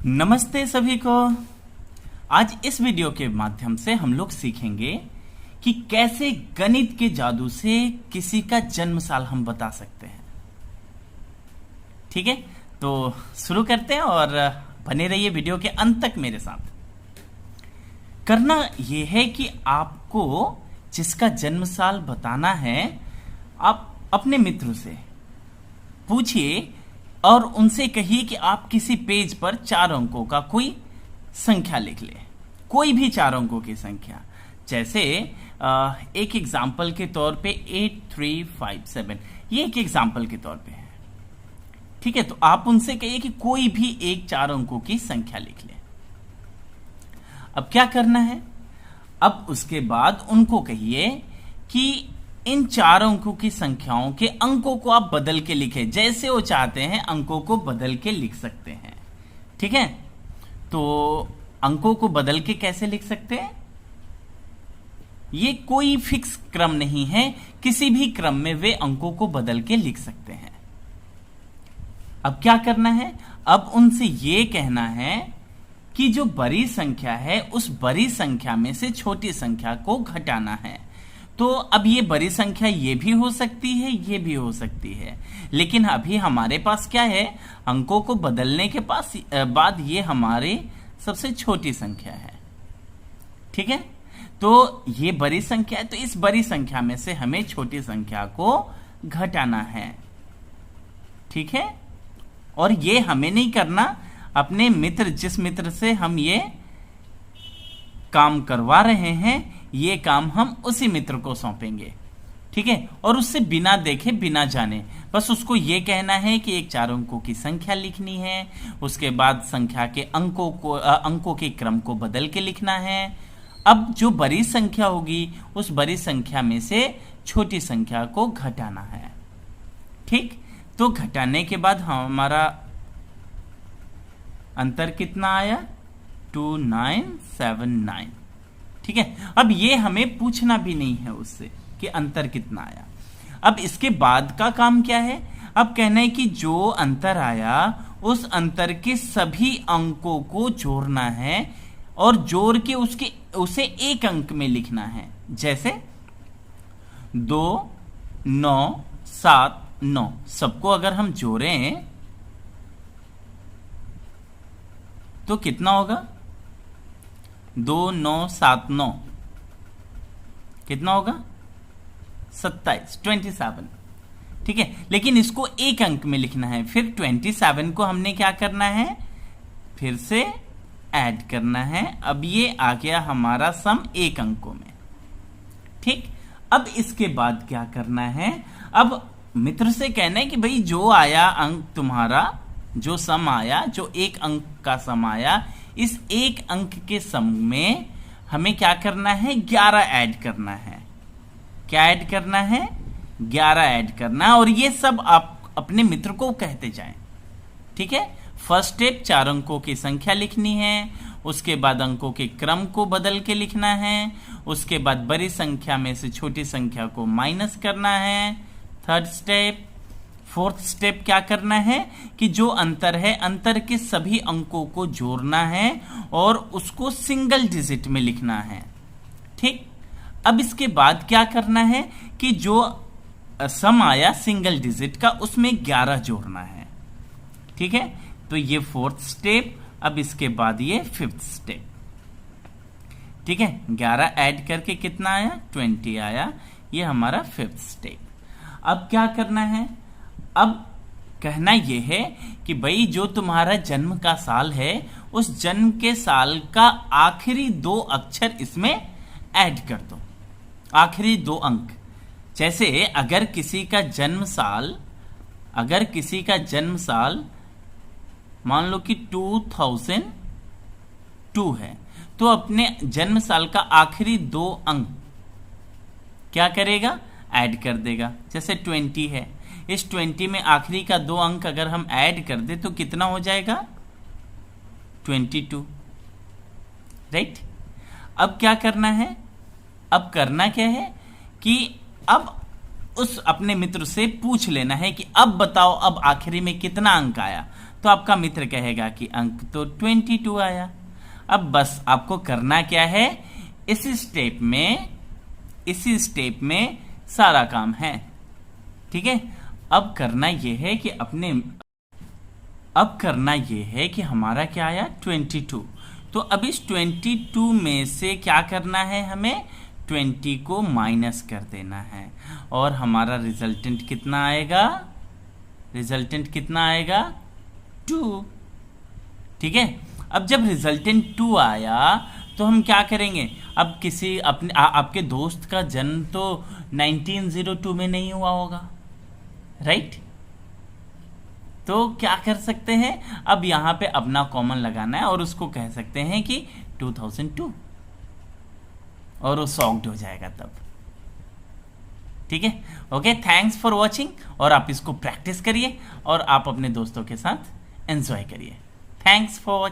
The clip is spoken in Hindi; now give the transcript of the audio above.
नमस्ते सभी को। आज इस वीडियो के माध्यम से हम लोग सीखेंगे कि कैसे गणित के जादू से किसी का जन्म साल हम बता सकते हैं। ठीक है, तो शुरू करते हैं और बने रहिए वीडियो के अंत तक मेरे साथ। करना यह है कि आपको जिसका जन्म साल बताना है, आप अपने मित्र से पूछिए और उनसे कहिए कि आप किसी पेज पर 4 अंकों का कोई संख्या लिख ले, कोई भी 4 अंकों की संख्या। जैसे एक एग्जाम्पल के तौर पे 8357, ये एक एग्जाम्पल के तौर पे है। ठीक है, तो आप उनसे कहिए कि कोई भी एक 4 अंकों की संख्या लिख ले। अब क्या करना है, अब उसके बाद उनको कहिए कि इन 4 अंकों की संख्याओं के अंकों को आप बदल के लिखें, जैसे वो चाहते हैं अंकों को बदल के लिख सकते हैं। ठीक है, तो अंकों को बदल के कैसे लिख सकते हैं, ये कोई फिक्स क्रम नहीं है, किसी भी क्रम में वे अंकों को बदल के लिख सकते हैं। अब क्या करना है, अब उनसे ये कहना है कि जो बड़ी संख्या है उस बड़ी संख्या में से छोटी संख्या को घटाना है। तो अब ये बड़ी संख्या ये भी हो सकती है, ये भी हो सकती है, लेकिन अभी हमारे पास क्या है, अंकों को बदलने के बाद ये हमारी सबसे छोटी संख्या है। ठीक है, तो ये बड़ी संख्या है, तो इस बड़ी संख्या में से हमें छोटी संख्या को घटाना है। ठीक है, और ये हमें नहीं करना, अपने मित्र, जिस मित्र से हम ये काम करवा रहे हैं, ये काम हम उसी मित्र को सौंपेंगे। ठीक है, और उससे बिना देखे बिना जाने बस उसको ये कहना है कि एक 4 अंकों की संख्या लिखनी है, उसके बाद संख्या के अंकों के क्रम को बदल के लिखना है। अब जो बड़ी संख्या होगी उस बड़ी संख्या में से छोटी संख्या को घटाना है। ठीक, तो घटाने के बाद हमारा अंतर कितना आया, 2979। ठीक है, अब ये हमें पूछना भी नहीं है उससे कि अंतर कितना आया। अब इसके बाद का काम क्या है, अब कहना है कि जो अंतर आया उस अंतर के सभी अंकों को जोड़ना है और जोड़ के उसे एक अंक में लिखना है। जैसे 2 9 7 9, सबको अगर हम जोड़ें तो कितना होगा, 2 9 7 9 कितना होगा, 27। ठीक है, लेकिन इसको एक अंक में लिखना है। फिर 27 को हमने क्या करना है, फिर से ऐड करना है। अब ये आ गया हमारा सम एक अंकों में। ठीक, अब इसके बाद क्या करना है, अब मित्र से कहना है कि भाई जो आया अंक तुम्हारा, जो सम आया, जो एक अंक का सम आया, इस एक अंक के सम में हमें क्या करना है, 11 ऐड करना है। क्या ऐड करना है, 11 ऐड करना है, और ये सब आप अपने मित्र को कहते जाएं। ठीक है, फर्स्ट स्टेप 4 अंकों की संख्या लिखनी है, उसके बाद अंकों के क्रम को बदल के लिखना है, उसके बाद बड़ी संख्या में से छोटी संख्या को माइनस करना है। थर्ड स्टेप, फोर्थ स्टेप क्या करना है कि जो अंतर है, अंतर के सभी अंकों को जोड़ना है और उसको सिंगल डिजिट में लिखना है। ठीक, अब इसके बाद क्या करना है कि जो सम आया सिंगल डिजिट का, उसमें 11 जोड़ना है। ठीक है, तो ये फोर्थ स्टेप। अब इसके बाद ये फिफ्थ स्टेप। ठीक है, 11 ऐड करके कितना आया, 20 आया। ये हमारा फिफ्थ स्टेप। अब क्या करना है, अब कहना यह है कि भाई जो तुम्हारा जन्म का साल है, उस जन्म के साल का आखिरी 2 अक्षर इसमें ऐड कर दो, आखिरी 2 अंक। जैसे अगर किसी का जन्म साल मान लो कि 2002 है, तो अपने जन्म साल का आखिरी 2 अंक क्या करेगा, ऐड कर देगा। जैसे 20 है, इस 20 में आखिरी का 2 अंक अगर हम ऐड कर दे तो कितना हो जाएगा, 22। राइट, अब क्या करना है, अब करना क्या है कि अब उस अपने मित्र से पूछ लेना है कि अब बताओ, अब आखिरी में कितना अंक आया। तो आपका मित्र कहेगा कि अंक तो 22 आया। अब बस आपको करना क्या है, इसी स्टेप में सारा काम है। ठीक है, अब करना यह है कि हमारा क्या आया 22। तो अब इस 22 में से क्या करना है, हमें 20 को माइनस कर देना है और हमारा रिजल्टेंट कितना आएगा 2। ठीक है, अब जब रिजल्टेंट 2 आया तो हम क्या करेंगे, अब आपके दोस्त का जन्म तो 1902 में नहीं हुआ होगा, राइट? तो क्या कर सकते हैं, अब यहां पे अपना कॉमन लगाना है और उसको कह सकते हैं कि 2002 और वो सॉक्ड हो जाएगा तब। ठीक है, ओके, थैंक्स फॉर वॉचिंग। और आप इसको प्रैक्टिस करिए और आप अपने दोस्तों के साथ एंजॉय करिए। Thanks for